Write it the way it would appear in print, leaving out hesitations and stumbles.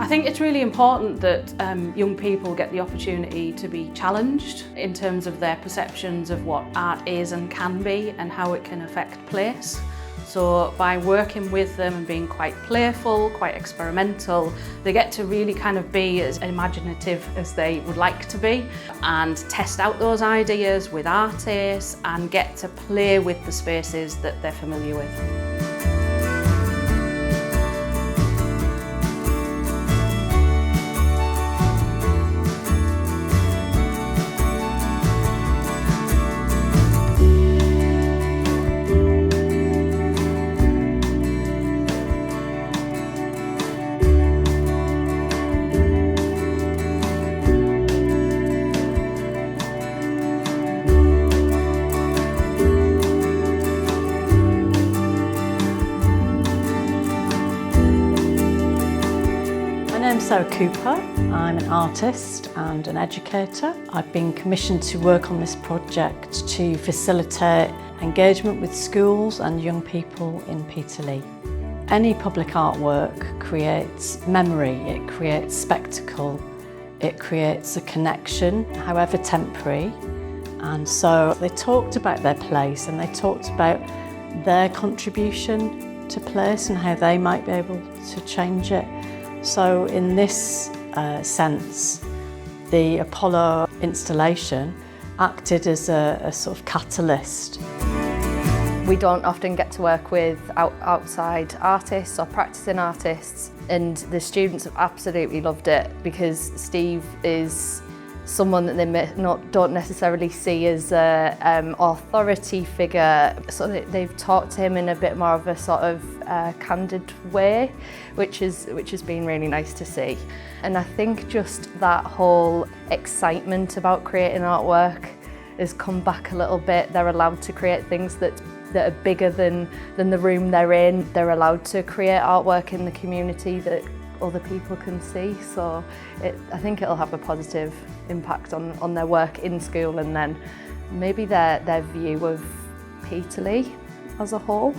think it's really important that young people get the opportunity to be challenged in terms of their perceptions of what art is and can be and how it can affect place. So by working with them and being quite playful, quite experimental, they get to really kind of be as imaginative as they would like to be and test out those ideas with artists and get to play with the spaces that they're familiar with. I'm Sarah Cooper. I'm an artist and an educator. I've been commissioned to work on this project to facilitate engagement with schools and young people in Peterlee. Any public artwork creates memory, it creates spectacle, it creates a connection, however temporary. And so they talked about their place and they talked about their contribution to place and how they might be able to change it. So in this sense, the Apollo installation acted as a sort of catalyst. We don't often get to work with outside artists or practicing artists, and the students have absolutely loved it because Steve is someone that they don't necessarily see as an authority figure. So they've talked to him in a bit more of a sort of candid way, which has been really nice to see. And I think just that whole excitement about creating artwork has come back a little bit. They're allowed to create things that are bigger than the room they're in. They're allowed to create artwork in the community that other people can see, so I think it'll have a positive impact on their work in school and then maybe their view of Peterlee as a whole.